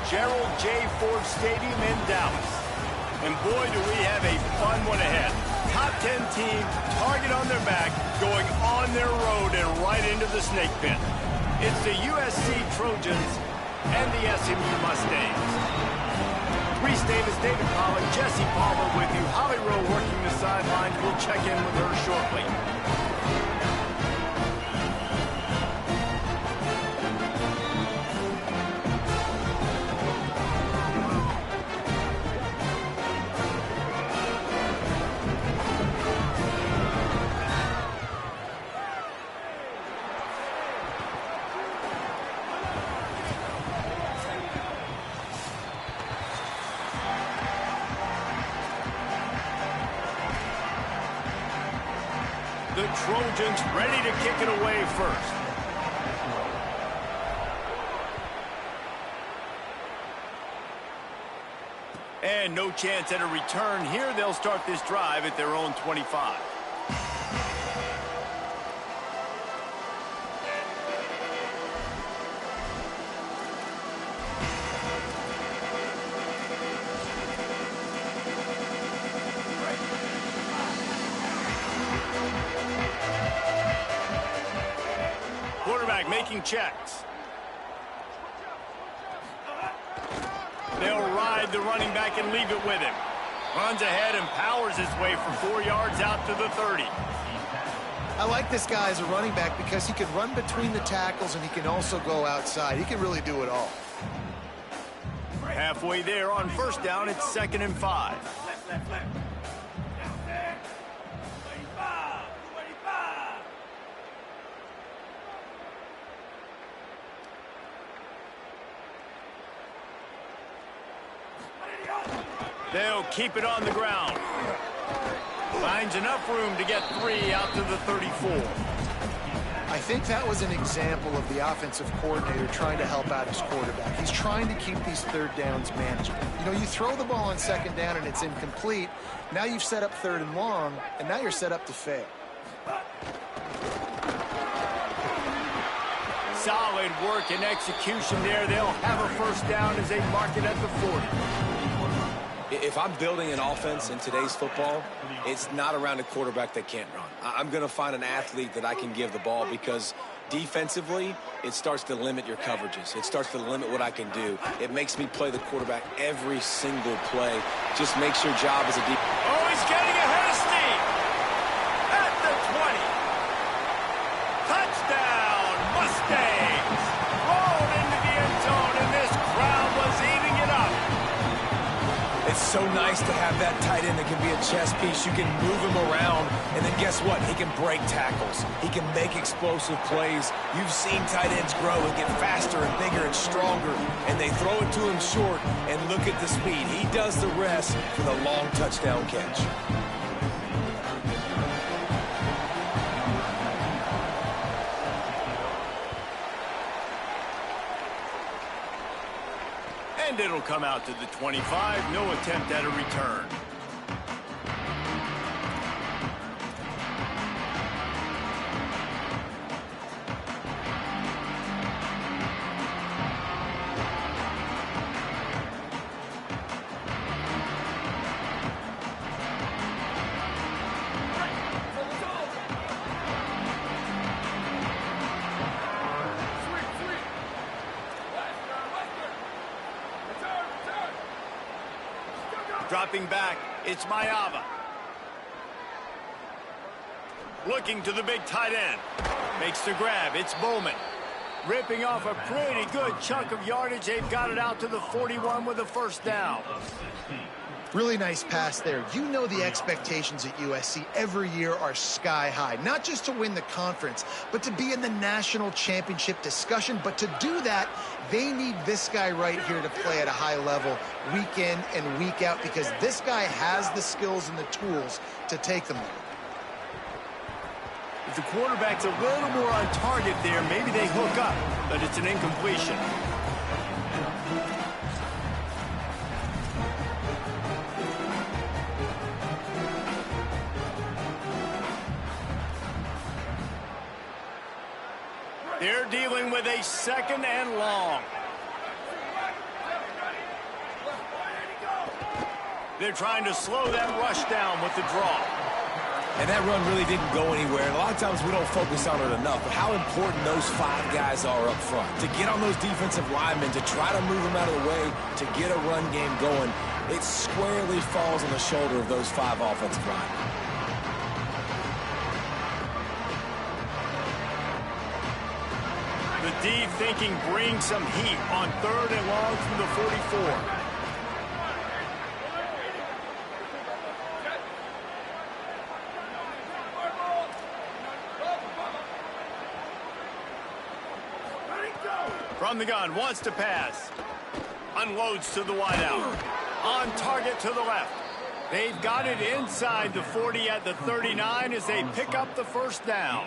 Gerald J. Ford Stadium in Dallas. And boy, do we have a fun one ahead. Top 10 team, target on their back, going on their road and right into the snake pit. It's the USC Trojans and the SMU Mustangs. Reese Davis, David Pollack, Jesse Palmer with you. Holly Rowe working the sidelines. We'll check in with her shortly. The Trojans ready to kick it away first. And no chance at a return here. They'll start this drive at their own 25. Quarterback making checks. They'll ride the running back and leave it with him. Runs ahead and powers his way for 4 yards out to the 30. I like this guy as a running back because he can run between the tackles and he can also go outside. He can really do it all. Halfway there on first down, it's 2nd and 5. They'll keep it on the ground. Finds enough room to get 3 out to the 34. I think that was an example of the offensive coordinator trying to help out his quarterback. He's trying to keep these third downs manageable. You know, you throw the ball on 2nd down and it's incomplete. Now you've set up 3rd and long, and now you're set up to fail. Solid work and execution there. They'll have a first down as they mark it at the 40. If I'm building an offense in today's football, it's not around a quarterback that can't run. I'm going to find an athlete that I can give the ball because defensively, it starts to limit your coverages. It starts to limit what I can do. It makes me play the quarterback every single play. Just makes your job as a deep. Oh, he's getting ahead of steam. At the 20. Touchdown, Mustangs. Rolled into the end zone, and this crowd was eating it up. It's so nice to have that tight end that can be a chess piece. You can move him around, and then guess what? He can break tackles. He can make explosive plays. You've seen tight ends grow and get faster and bigger and stronger, and they throw it to him short, and look at the speed. He does the rest for the long touchdown catch. And it'll come out to the 25. No attempt at a return. Dropping back, it's Mayava. Looking to the big tight end. Makes the grab, it's Bowman. Ripping off a pretty good chunk of yardage. They've got it out to the 41 with a first down. Really nice pass there. You know the expectations at USC every year are sky high. Not just to win the conference, but to be in the national championship discussion. But to do that, they need this guy right here to play at a high level week in and week out because this guy has the skills and the tools to take them there. If the quarterback's a little more on target there, maybe they hook up, but it's an incompletion. They're dealing with a 2nd and long. They're trying to slow that rush down with the draw. And that run really didn't go anywhere. And a lot of times we don't focus on it enough, but how important those 5 guys are up front. To get on those defensive linemen, to try to move them out of the way, to get a run game going, it squarely falls on the shoulder of those 5 offensive linemen. The D thinking bring some heat on 3rd and long from the 44. From the gun, wants to pass. Unloads to the wideout. On target to the left. They've got it inside the 40 at the 39 as they pick up the first down.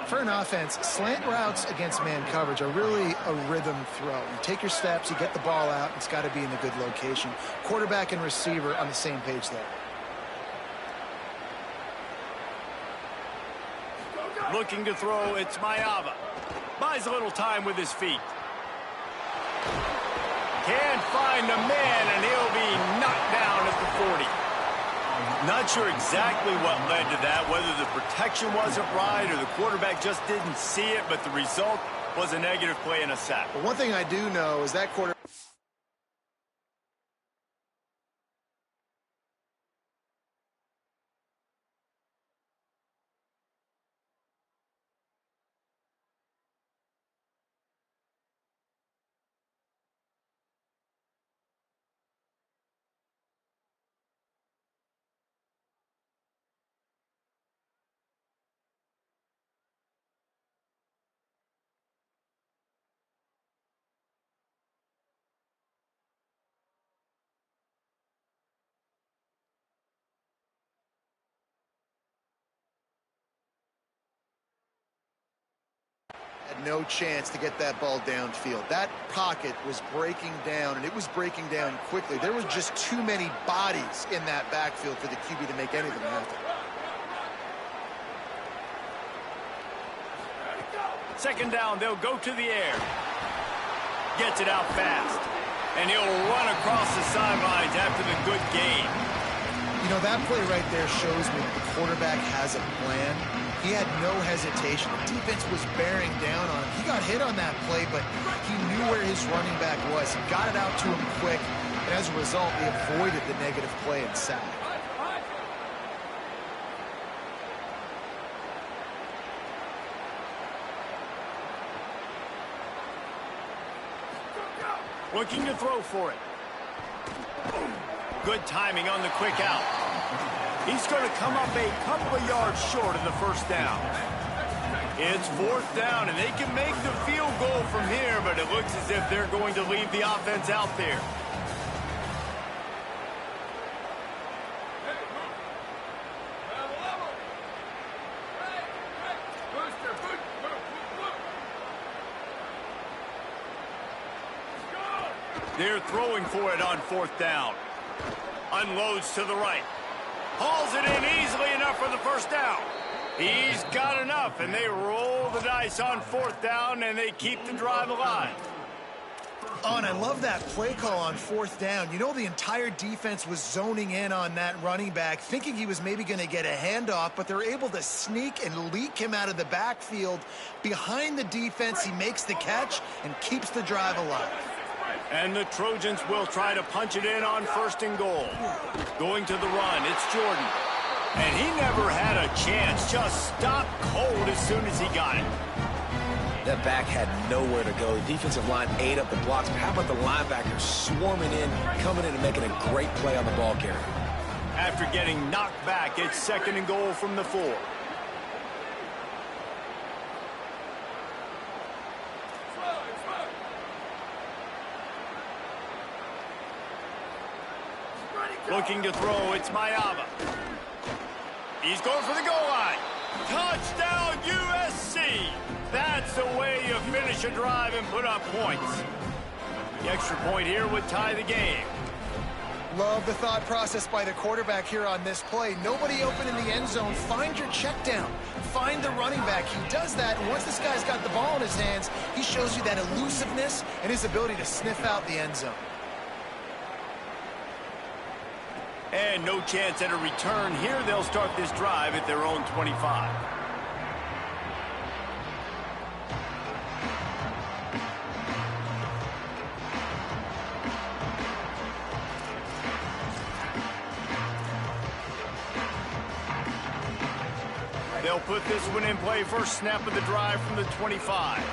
For an offense, slant routes against man coverage are really a rhythm throw. You take your steps, you get the ball out, it's got to be in a good location. Quarterback and receiver on the same page there. Looking to throw, it's Mayava. Buys a little time with his feet. Can't find a man, and he'll be knocked down at the 40. Not sure exactly what led to that, whether the protection wasn't right or the quarterback just didn't see it, but the result was a negative play and a sack. But one thing I do know is that quarterback... had no chance to get that ball downfield. That pocket was breaking down, and it was breaking down quickly. There was just too many bodies in that backfield for the QB to make anything happen. Second down, they'll go to the air. Gets it out fast. And he'll run across the sidelines after the good gain. You know, that play right there shows me the quarterback has a plan. He had no hesitation. The defense was bearing down on him. He got hit on that play, but he knew where his running back was. He got it out to him quick, and as a result, they avoided the negative play and sack. Looking to throw for it. Good timing on the quick out. He's going to come up a couple of yards short of the first down. It's fourth down, and they can make the field goal from here, but it looks as if they're going to leave the offense out there. They're throwing for it on fourth down. Unloads to the right. Hauls it in easily enough for the first down. He's got enough, and they roll the dice on fourth down, and they keep the drive alive. Oh, and I love that play call on fourth down. You know, the entire defense was zoning in on that running back, thinking he was maybe going to get a handoff, but they're able to sneak and leak him out of the backfield. Behind the defense, he makes the catch and keeps the drive alive. And the Trojans will try to punch it in on first and goal. Going to the run, it's Jordan. And he never had a chance, just stopped cold as soon as he got it. That back had nowhere to go. The defensive line ate up the blocks, but how about the linebackers swarming in, coming in and making a great play on the ball carrier? After getting knocked back, it's second and goal from the 4. Looking to throw, it's Mayava. He's going for the goal line. Touchdown, USC! That's the way you finish a drive and put up points. The extra point here would tie the game. Love the thought process by the quarterback here on this play. Nobody open in the end zone. Find your check down. Find the running back. He does that, and once this guy's got the ball in his hands, he shows you that elusiveness and his ability to sniff out the end zone. And no chance at a return here. They'll start this drive at their own 25. They'll put this one in play. First snap of the drive from the 25.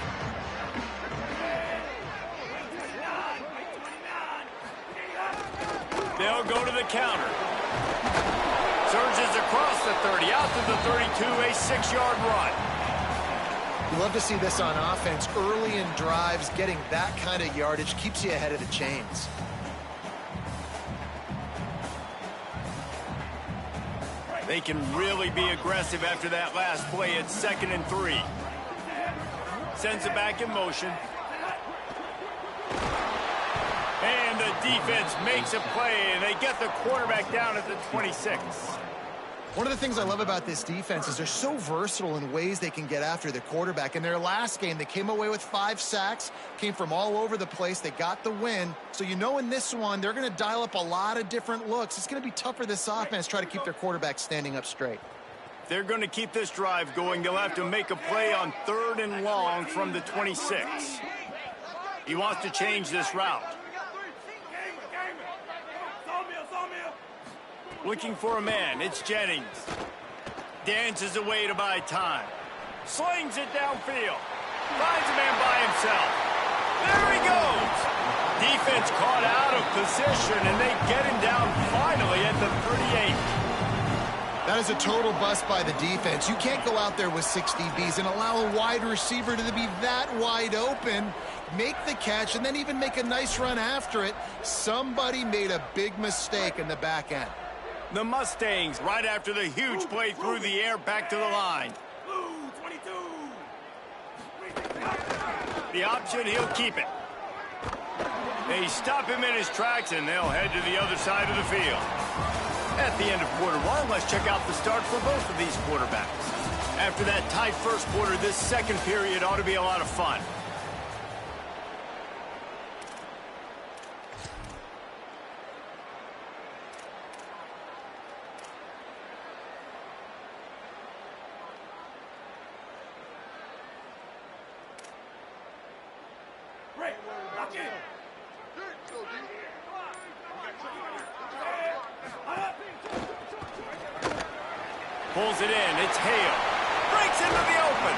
They'll go to the counter. Surges across the 30, out to the 32, a 6-yard run. You love to see this on offense. Early in drives, getting that kind of yardage keeps you ahead of the chains. They can really be aggressive after that last play. It's 2nd and 3. Sends it back in motion. And the defense makes a play, and they get the quarterback down at the 26. One of the things I love about this defense is they're so versatile in ways they can get after the quarterback. In their last game, they came away with 5 sacks, came from all over the place. They got the win. So you know in this one, they're going to dial up a lot of different looks. It's going to be tough for this offense to try to keep their quarterback standing up straight. They're going to keep this drive going. They'll have to make a play on 3rd and long from the 26. He wants to change this route. Looking for a man. It's Jennings. Dances away to buy time. Slings it downfield. Finds a man by himself. There he goes. Defense caught out of position, and they get him down finally at the 38. That is a total bust by the defense. You can't go out there with 6 DBs and allow a wide receiver to be that wide open, make the catch, and then even make a nice run after it. Somebody made a big mistake in the back end. The Mustangs, right after the huge play through the air, back to the line. The option, he'll keep it. They stop him in his tracks, and they'll head to the other side of the field. At the end of quarter one, let's check out the start for both of these quarterbacks. After that tight first quarter, this second period ought to be a lot of fun. Pulls it in. It's Hale. Breaks into the open.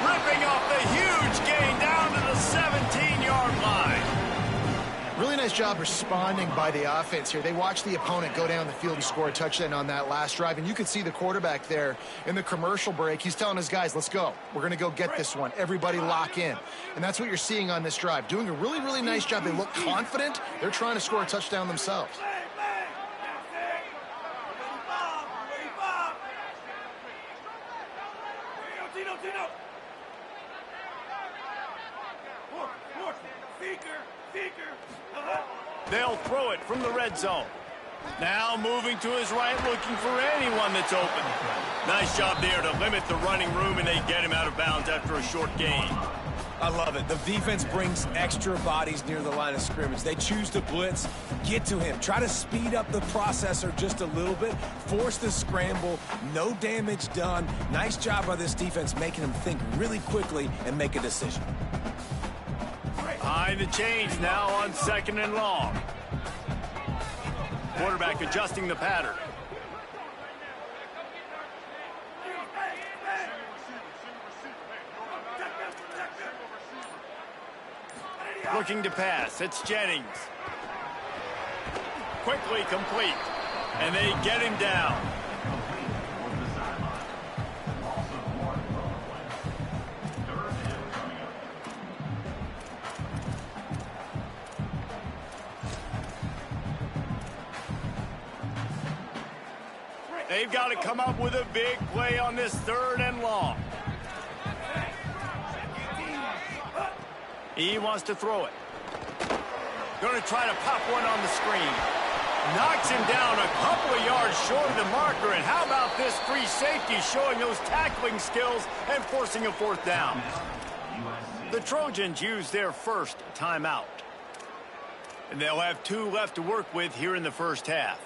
Ripping off the huge gain down to the 17-yard line. Really nice job responding by the offense here. They watched the opponent go down the field and score a touchdown on that last drive. And you could see the quarterback there in the commercial break. He's telling his guys, let's go. We're going to go get this one. Everybody lock in. And that's what you're seeing on this drive. Doing a really, really nice job. They look confident. They're trying to score a touchdown themselves. They'll throw it from the red zone. Now moving to his right, looking for anyone that's open. Nice job there to limit the running room, and they get him out of bounds after a short gain. I love it. The defense brings extra bodies near the line of scrimmage. They choose to blitz, get to him, try to speed up the processor just a little bit, force the scramble, no damage done. Nice job by this defense making him think really quickly and make a decision. Behind the chains now on 2nd and long. Quarterback adjusting the pattern. Looking to pass. It's Jennings. Quickly complete. And they get him down. They've got to come up with a big play on this 3rd and long. He wants to throw it. Going to try to pop one on the screen. Knocks him down a couple of yards short of the marker. And how about this free safety showing those tackling skills and forcing a 4th down? The Trojans use their first timeout. And they'll have 2 left to work with here in the first half.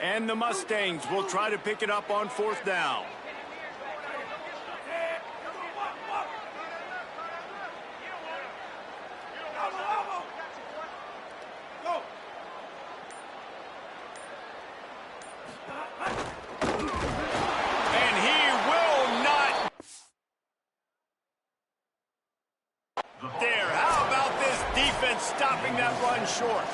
And the Mustangs will try to pick it up on 4th down. And he will not. There, how about this defense stopping that run short?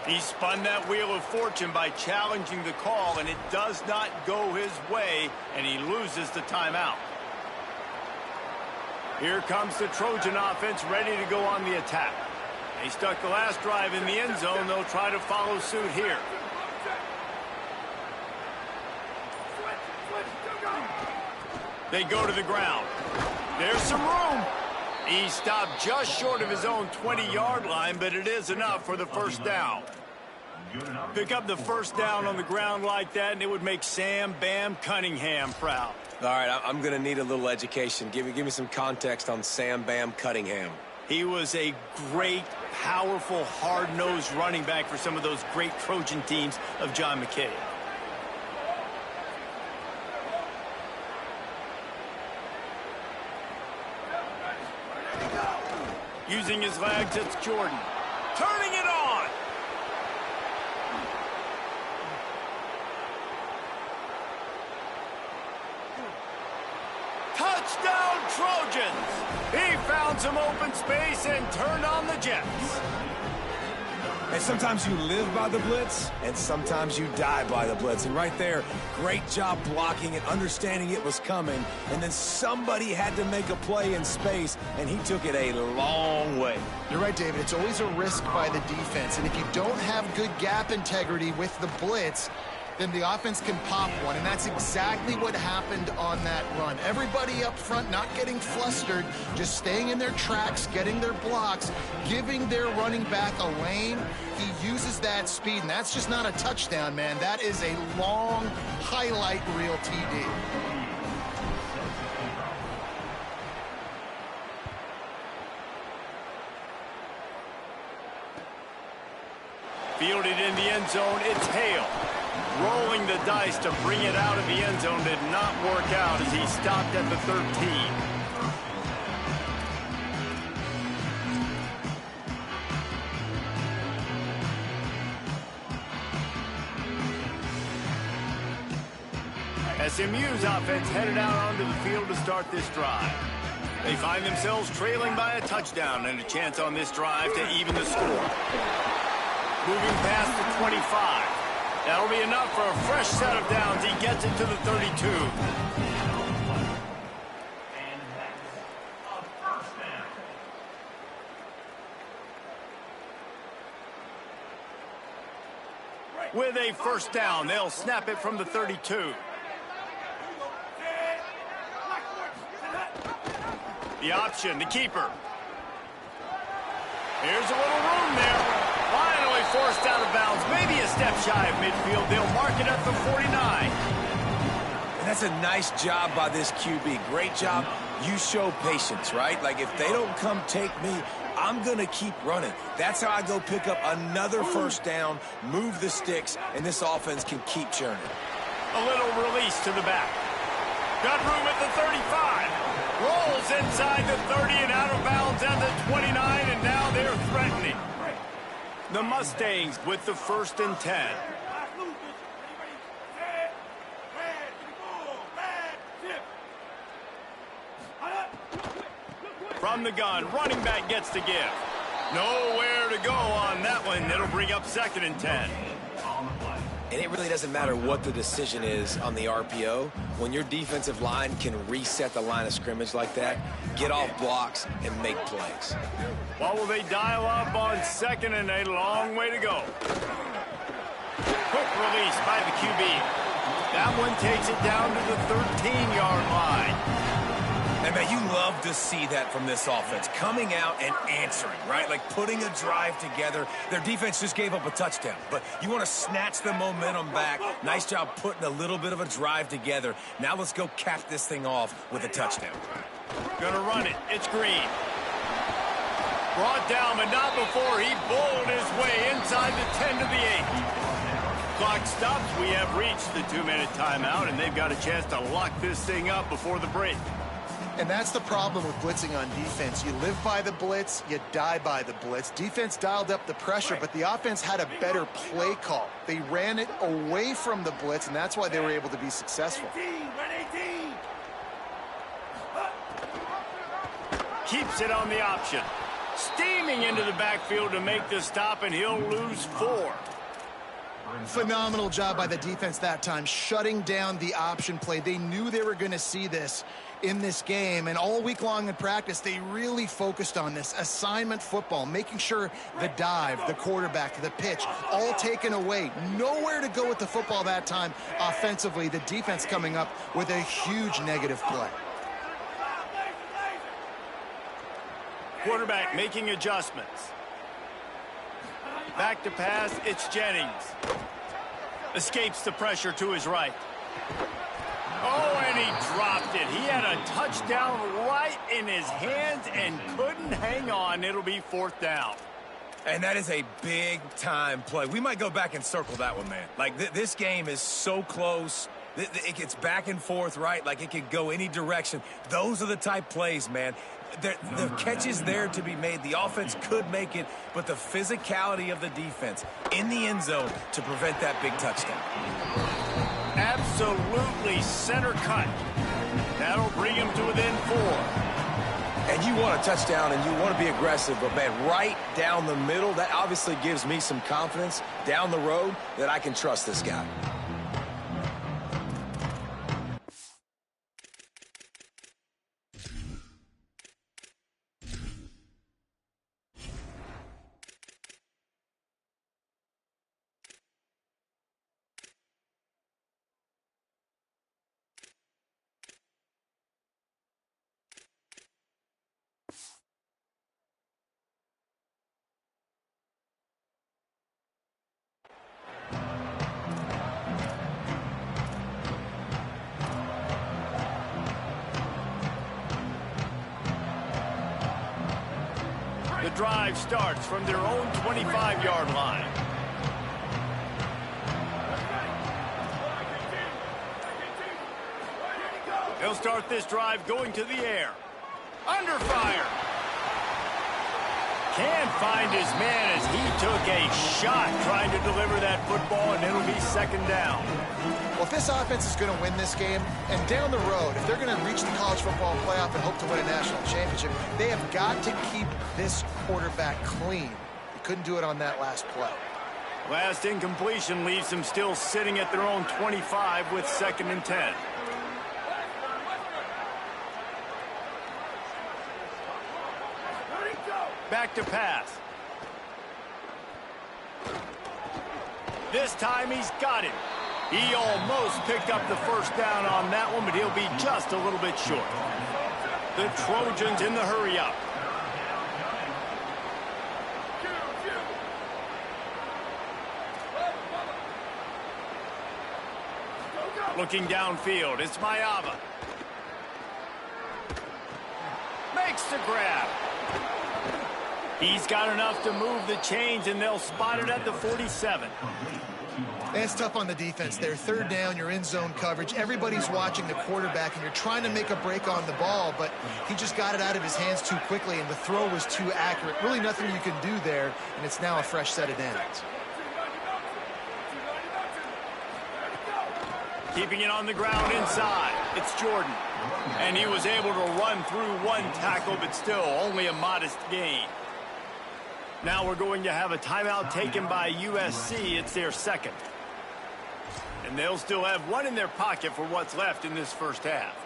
He spun that wheel of fortune by challenging the call, and it does not go his way, and he loses the timeout. Here comes the Trojan offense ready to go on the attack. They stuck the last drive in the end zone. They'll try to follow suit here. They go to the ground. There's some room. He stopped just short of his own 20-yard line, but it is enough for the first down. Pick up the first down on the ground like that, and it would make Sam Bam Cunningham proud. All right, I'm going to need a little education. Give me some context on Sam Bam Cunningham. He was a great, powerful, hard-nosed running back for some of those great Trojan teams of John McKay. Using his legs, it's Jordan. Turning it on! Touchdown, Trojans! He found some open space and turned on the Jets. And sometimes you live by the blitz, and sometimes you die by the blitz. And right there, great job blocking and understanding it was coming. And then somebody had to make a play in space, and he took it a long way. You're right, David. It's always a risk by the defense. And if you don't have good gap integrity with the blitz, then the offense can pop one, and that's exactly what happened on that run. Everybody up front not getting flustered, just staying in their tracks, getting their blocks, giving their running back a lane. He uses that speed, and that's just not a touchdown, man. That is a long highlight reel TD. Fielded in the end zone, it's Hale. Rolling the dice to bring it out of the end zone did not work out as he stopped at the 13. SMU's offense headed out onto the field to start this drive. They find themselves trailing by a touchdown and a chance on this drive to even the score. Moving past the 25. That'll be enough for a fresh set of downs. He gets it to the 32. With a first down, they'll snap it from the 32. The option, the keeper. Here's a little room there. Finally forced out of bounds, maybe a step shy of midfield. They'll mark it at the 49. And that's a nice job by this QB. Great job. You show patience, right? Like, if they don't come take me, I'm going to keep running. That's how I go pick up another first down, move the sticks, and this offense can keep churning. A little release to the back. Got room at the 35. Rolls inside the 30 and out of bounds at the 29, and now they're threatening. The Mustangs with the 1st and 10. From the gun, running back gets to give. Nowhere to go on that one. It'll bring up 2nd and 10. And it really doesn't matter what the decision is on the RPO. When your defensive line can reset the line of scrimmage like that, get off blocks and make plays. What will they dial up on 2nd and a long way to go? Quick release by the QB. That one takes it down to the 13-yard line. And, man, you love to see that from this offense. Coming out and answering, right? Like putting a drive together. Their defense just gave up a touchdown. But you want to snatch the momentum back. Nice job putting a little bit of a drive together. Now let's go cap this thing off with a touchdown. Gonna run it. It's Green. Brought down, but not before he bowled his way inside the 10 to the 8. Clock stops. We have reached the 2-minute timeout, and they've got a chance to lock this thing up before the break. And that's the problem with blitzing on defense. You live by the blitz, you die by the blitz. Defense dialed up the pressure, but the offense had a better play call. They ran it away from the blitz, and that's why they were able to be successful. Keeps it on the option. Steaming into the backfield to make the stop, and he'll lose 4. Phenomenal job by the defense that time, shutting down the option play. They knew they were going to see this in this game, and all week long in practice, they really focused on this assignment football, making sure the dive, the quarterback, the pitch, all taken away. Nowhere to go with the football that time offensively. The defense coming up with a huge negative play. Quarterback making adjustments. Back to pass, it's Jennings. Escapes the pressure to his right. Oh, and he dropped it. He had a touchdown right in his hands and couldn't hang on. It'll be 4th down. And that is a big-time play. We might go back and circle that one, man. Like, this game is so close. It gets back and forth, right? Like, it could go any direction. Those are the type plays, man. The catch is there to be made. The offense could make it, but the physicality of the defense in the end zone to prevent that big touchdown. Absolutely center cut. That'll bring him to within 4. And you want a touchdown and you want to be aggressive, but, man, right down the middle, that obviously gives me some confidence down the road that I can trust this guy. The drive starts from their own 25-yard line. They'll start this drive going to the air. Under fire. Can't find his man as he took a shot trying to deliver that football, and it'll be 2nd down. Well, if this offense is going to win this game, and down the road, if they're going to reach the college football playoff and hope to win a national championship, they have got to keep this quarterback clean. They couldn't do it on that last play. Last incompletion leaves them still sitting at their own 25 with 2nd and 10. Back to pass. This time he's got him. He almost picked up the 1st down on that one, but he'll be just a little bit short. The Trojans in the hurry-up. Looking downfield, it's Mayava. Makes the grab. He's got enough to move the chains, and they'll spot it at the 47. It's tough on the defense there. 3rd down, you're in zone coverage. Everybody's watching the quarterback, and you're trying to make a break on the ball, but he just got it out of his hands too quickly, and the throw was too accurate. Really nothing you can do there, and it's now a fresh set of downs. Keeping it on the ground inside. It's Jordan. And he was able to run through 1 tackle, but still only a modest gain. Now we're going to have a timeout taken by USC. It's their 2nd. And they'll still have 1 in their pocket for what's left in this 1st half.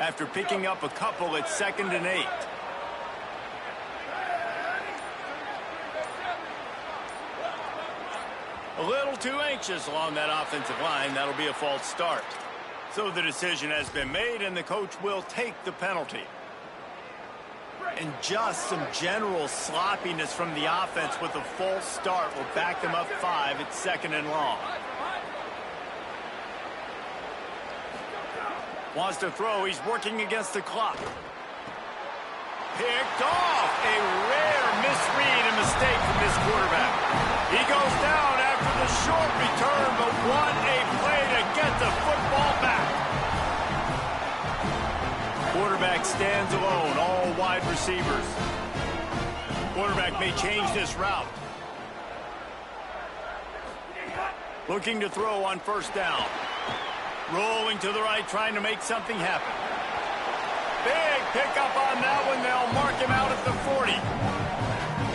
After picking up a couple, it's 2nd and 8. A little too anxious along that offensive line. That'll be a false start. So the decision has been made, and the coach will take the penalty. And just some general sloppiness from the offense with a false start will back them up 5. It's 2nd and long. Wants to throw. He's working against the clock. Picked off. A rare misread and mistake from this quarterback. He goes down after the short return, but what a play to get the football back. Quarterback stands alone, all wide receivers. Quarterback may change this route. Looking to throw on first down. Rolling to the right, trying to make something happen. Big pickup on that one. They'll mark him out at the 40.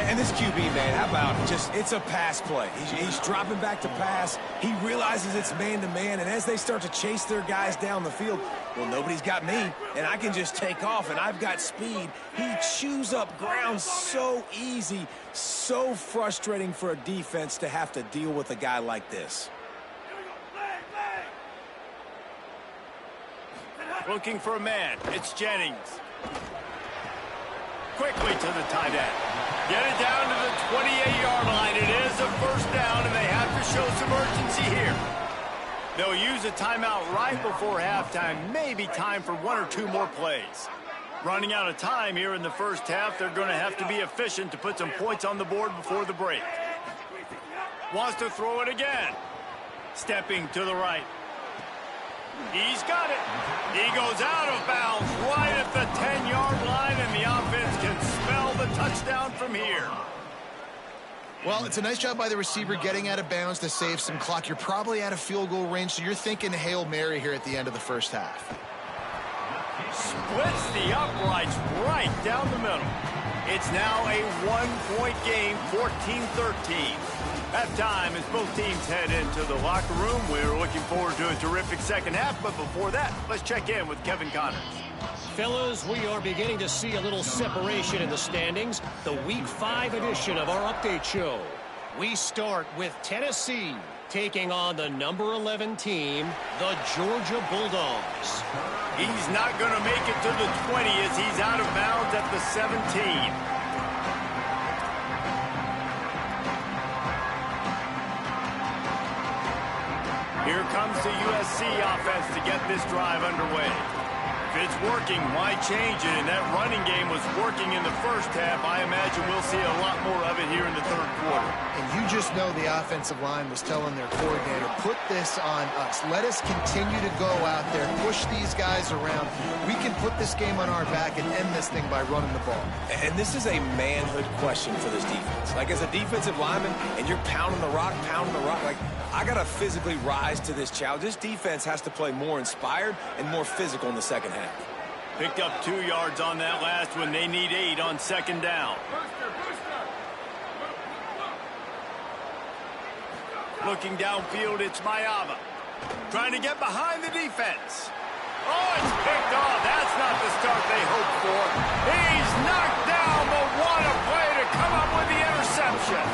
And this QB, man, how about just, it's a pass play. He's dropping back to pass. He realizes it's man-to-man, and as they start to chase their guys down the field, well, nobody's got me, and I can just take off, and I've got speed. He chews up ground so easy, so frustrating for a defense to have to deal with a guy like this. Looking for a man. It's Jennings. Quickly to the tight end. Get it down to the 28-yard line. It is a first down, and they have to show some urgency here. They'll use a timeout right before halftime. Maybe time for one or two more plays. Running out of time here in the first half. They're going to have to be efficient to put some points on the board before the break. Wants to throw it again. Stepping to the right. He's got it. He goes out of bounds right at the 10-yard line, and the offense can smell the touchdown from here. Well, it's a nice job by the receiver getting out of bounds to save some clock. You're probably out of field goal range, so you're thinking Hail Mary here at the end of the first half. Splits the uprights right down the middle. It's now a one-point game, 14-13. Halftime as both teams head into the locker room. We're looking forward to a terrific second half, but before that, let's check in with Kevin Connors. Fellas, we are beginning to see a little separation in the standings. The Week 5 edition of our update show. We start with Tennessee taking on the number 11 team, the Georgia Bulldogs. He's not going to make it to the 20 as he's out of bounds at the 17. Here comes the USC offense to get this drive underway. If it's working, why change it? And that running game was working in the first half. I imagine we'll see a lot more of it here in the third quarter. And you just know the offensive line was telling their coordinator, put this on us. Let us continue to go out there, push these guys around. We can put this game on our back and end this thing by running the ball. And this is a manhood question for this defense. Like, as a defensive lineman, and you're pounding the rock, like, I got to physically rise to this challenge. This defense has to play more inspired and more physical in the second half. Picked up 2 yards on that last one. They need 8 on second down. Looking downfield, it's Mayava. Trying to get behind the defense. Oh, it's picked off. That's not the start they hoped for. He's knocked down, but what a play to come up with the interception.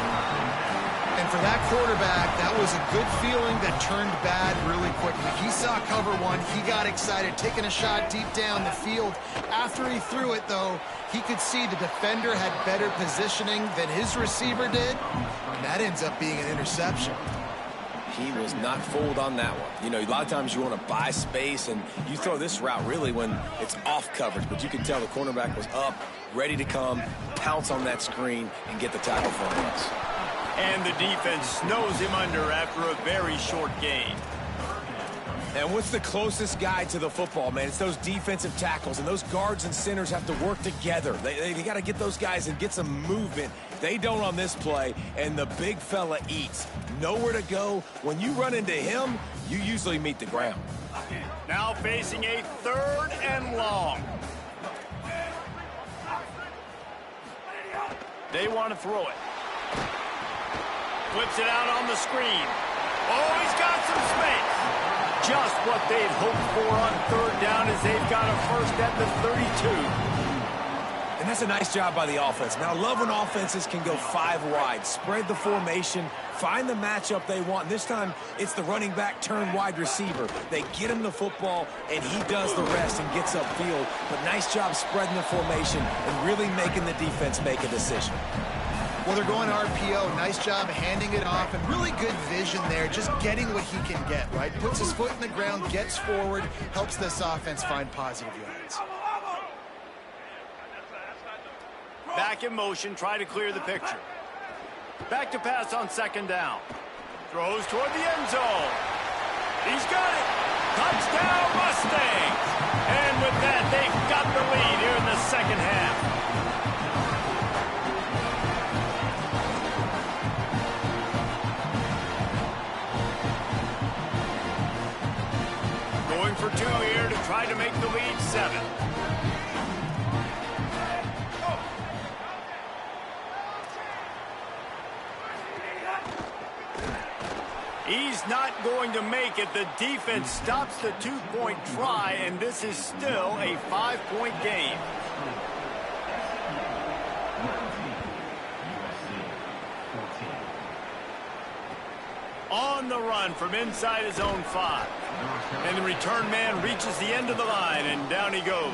And for that quarterback, that was a good feeling that turned bad really quickly. He saw cover one. He got excited, taking a shot deep down the field. After he threw it, though, he could see the defender had better positioning than his receiver did, and that ends up being an interception. He was not fooled on that one. You know, a lot of times you want to buy space, and you throw this route really when it's off coverage, but you can tell the cornerback was up, ready to come, pounce on that screen, and get the tackle for us. And the defense snows him under after a very short gain. And what's the closest guy to the football, man? It's those defensive tackles, and those guards and centers have to work together. They got to get those guys and get some movement. They don't on this play, and the big fella eats. Nowhere to go. When you run into him, you usually meet the ground. Now facing a 3rd and long. They want to throw it. Flips it out on the screen. Oh, he's got some space. Just what they'd hoped for on 3rd down as they've got a first at the 32. And that's a nice job by the offense. Now, I love when offenses can go 5 wide, spread the formation, find the matchup they want. And this time, it's the running back turned wide receiver. They get him the football, and he does the rest and gets upfield. But nice job spreading the formation and really making the defense make a decision. Well, they're going RPO. Nice job handing it off, and really good vision there, just getting what he can get, right? Puts his foot in the ground, gets forward, helps this offense find positive yards. Back in motion, try to clear the picture. Back to pass on second down. Throws toward the end zone. He's got it. Touchdown, Mustangs. And with that, they've got the lead here in the second half. Going for 2 here to try to make the lead 7. He's not going to make it. The defense stops the 2-point try, and this is still a 5-point game. On the run from inside his own 5. And the return man reaches the end of the line, and down he goes.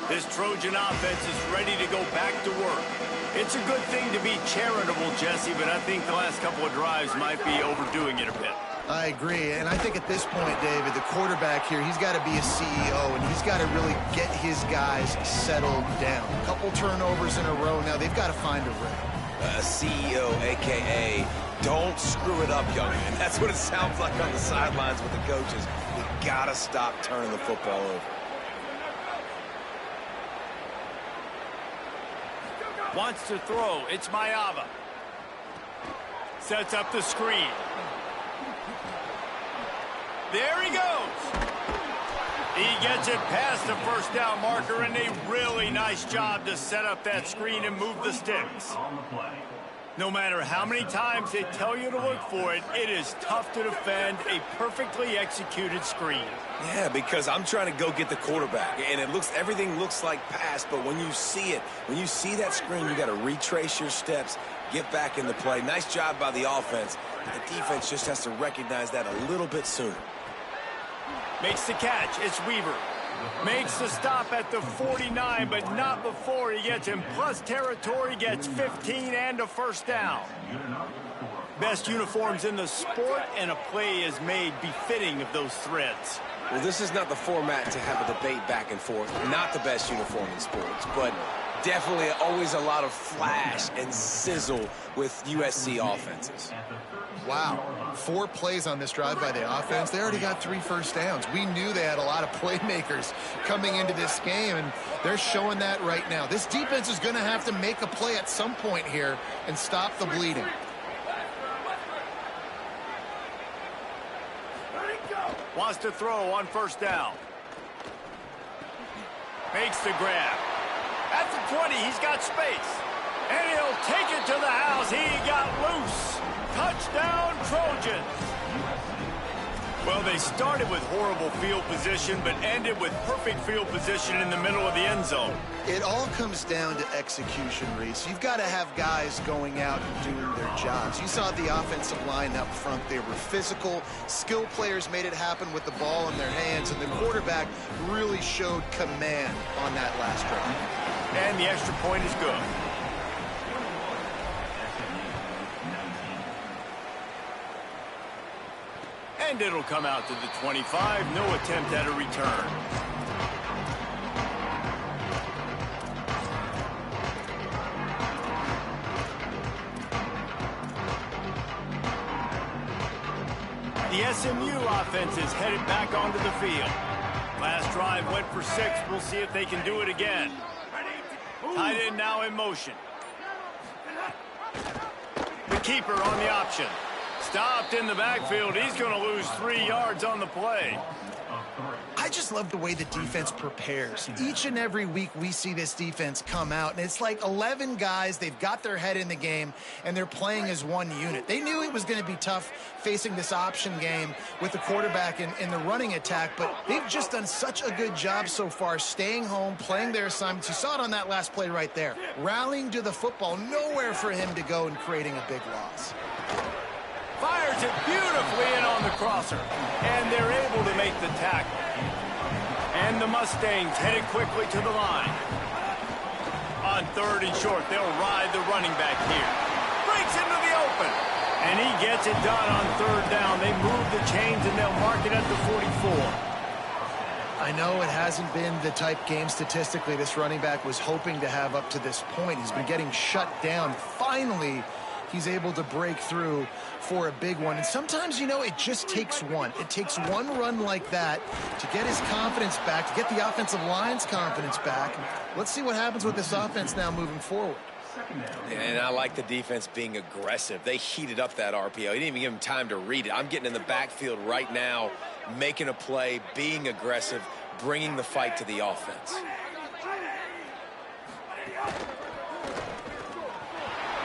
This Trojan offense is ready to go back to work. It's a good thing to be charitable, Jesse, but I think the last couple of drives might be overdoing it a bit. I agree, and I think at this point, David, the quarterback here, he's got to be a CEO, and he's got to really get his guys settled down. A couple turnovers in a row now. They've got to find a rhythm. A CEO, a.k.a. don't screw it up, young man. That's what it sounds like on the sidelines with the coaches. We got to stop turning the football over. Wants to throw. It's Mayava. Sets up the screen. There he goes. He gets it past the first down marker, and a really nice job to set up that screen and move the sticks. No matter how many times they tell you to look for it, it is tough to defend a perfectly executed screen. Yeah, because I'm trying to go get the quarterback, and everything looks like pass, but when you see it, when you see that screen, you got to retrace your steps, get back in the play. Nice job by the offense. The defense just has to recognize that a little bit sooner. Makes the catch. It's Weaver. Makes the stop at the 49, but not before he gets in plus territory, gets 15 and a first down. Best uniforms in the sport, and a play is made befitting of those threads. Well, this is not the format to have a debate back and forth. Not the best uniform in sports, but definitely always a lot of flash and sizzle with USC offenses. Wow, 4 plays on this drive by the offense. They already got 3 first downs. We knew they had a lot of playmakers coming into this game, and they're showing that right now. This defense is going to have to make a play at some point here and stop the bleeding. Wants to throw on first down. Makes the grab. At the 20, he's got space. And he'll take it to the house. He got loose. Touchdown, Trojans. Well, they started with horrible field position, but ended with perfect field position in the middle of the end zone. It all comes down to execution, Reese. You've got to have guys going out and doing their jobs. You saw the offensive line up front. They were physical. Skill players made it happen with the ball in their hands, and the quarterback really showed command on that last drive. And the extra point is good. And it'll come out to the 25. No attempt at a return. The SMU offense is headed back onto the field. Last drive went for 6. We'll see if they can do it again. Tight end now in motion. The keeper on the option. Stopped in the backfield. He's going to lose 3 yards on the play. I just love the way the defense prepares. Each and every week we see this defense come out, and it's like 11 guys. They've got their head in the game, and they're playing as one unit. They knew it was going to be tough facing this option game with the quarterback in the running attack, but they've just done such a good job so far staying home, playing their assignments. You saw it on that last play right there. Rallying to the football, nowhere for him to go and creating a big loss. Fires it beautifully in on the crosser. And they're able to make the tackle. And the Mustangs headed quickly to the line. On 3rd and short, they'll ride the running back here. Breaks into the open. And he gets it done on 3rd down. They move the chains, and they'll mark it at the 44. I know it hasn't been the type game statistically this running back was hoping to have up to this point. He's been getting shut down. Finally, he's able to break through for a big one. And sometimes, you know, it just takes one. It takes one run like that to get his confidence back, to get the offensive line's confidence back. Let's see what happens with this offense now moving forward. And I like the defense being aggressive. They heated up that RPO. He didn't even give him time to read it. I'm getting in the backfield right now, making a play, being aggressive, bringing the fight to the offense.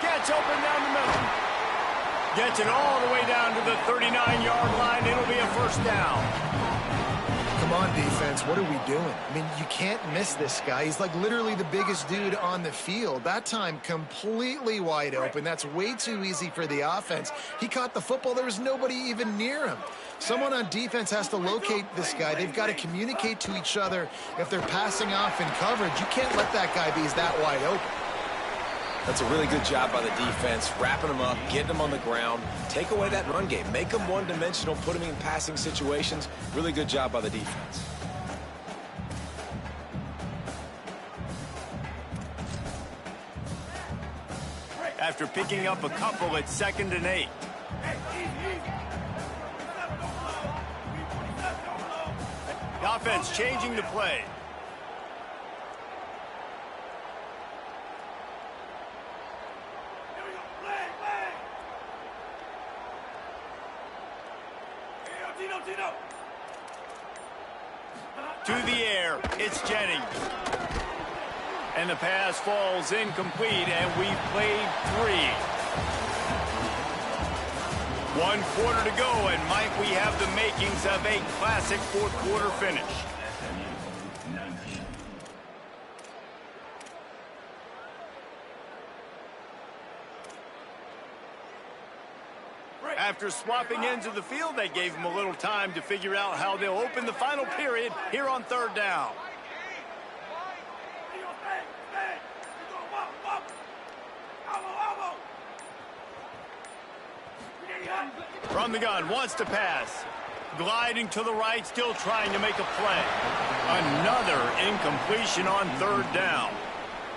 Gets open down the middle. Gets it all the way down to the 39-yard line. It'll be a 1st down. Come on, defense. What are we doing? I mean, you can't miss this guy. He's like literally the biggest dude on the field. That time, completely wide open. That's way too easy for the offense. He caught the football. There was nobody even near him. Someone on defense has to locate this guy. They've got to communicate to each other if they're passing off in coverage. You can't let that guy be that wide open. That's a really good job by the defense, wrapping them up, getting them on the ground, take away that run game, make them one-dimensional, put them in passing situations. Really good job by the defense. After picking up a couple at 2nd and 8. The offense changing the play. To the air, it's Jennings. And the pass falls incomplete, and we've played 3. 1 quarter to go, and might we have the makings of a classic 4th quarter finish. After swapping ends of the field, they gave him a little time to figure out how they'll open the final period here on 3rd down. From the gun, wants to pass. Gliding to the right, still trying to make a play. Another incompletion on 3rd down.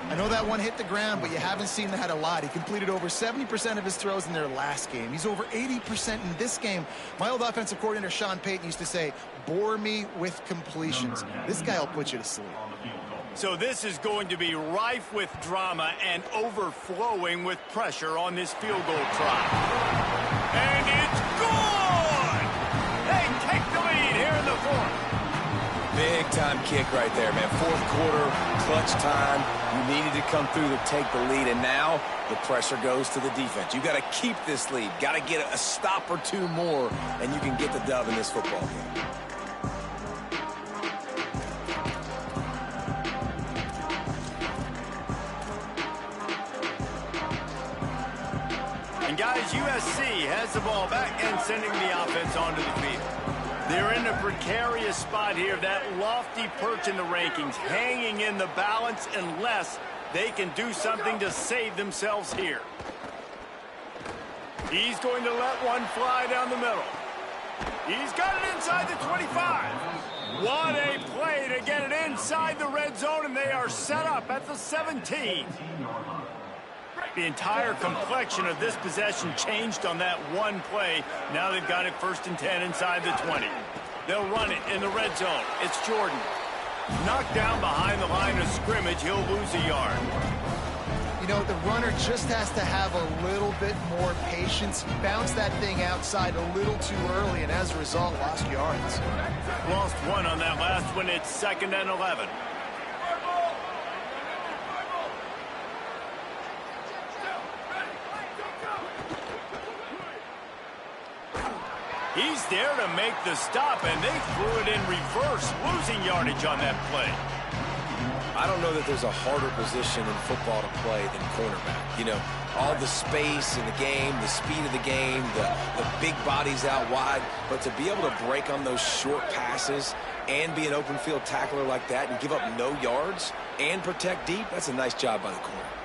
I know that one hit the ground, but you haven't seen that a lot. He completed over 70% of his throws in their last game. He's over 80% in this game. My old offensive coordinator, Sean Payton, used to say, bore me with completions. This guy will put you to sleep. So this is going to be rife with drama and overflowing with pressure on this field goal try. And it's good! They take the lead here in the 4th. Big-time kick right there, man. 4th quarter, clutch time. You needed to come through to take the lead, and now the pressure goes to the defense. You got to keep this lead. Got to get a stop or 2 more, and you can get the dub in this football game. And guys, USC has the ball back and sending the offense onto the field. They're in a precarious spot here, that lofty perch in the rankings, hanging in the balance unless they can do something to save themselves here. He's going to let one fly down the middle. He's got it inside the 25. What a play to get it inside the red zone, and they are set up at the 17. The entire complexion of this possession changed on that one play. Now they've got it 1st and 10 inside the 20. They'll run it in the red zone. It's Jordan. Knocked down behind the line of scrimmage. He'll lose a yard. You know, the runner just has to have a little bit more patience. He bounced that thing outside a little too early, and as a result, lost yards. Lost 1 on that last one. It's 2nd and 11. He's there to make the stop, and they threw it in reverse, losing yardage on that play. I don't know that there's a harder position in football to play than cornerback. You know, all the space in the game, the speed of the game, the big bodies out wide. But to be able to break on those short passes and be an open field tackler like that and give up no yards and protect deep, that's a nice job by the corner.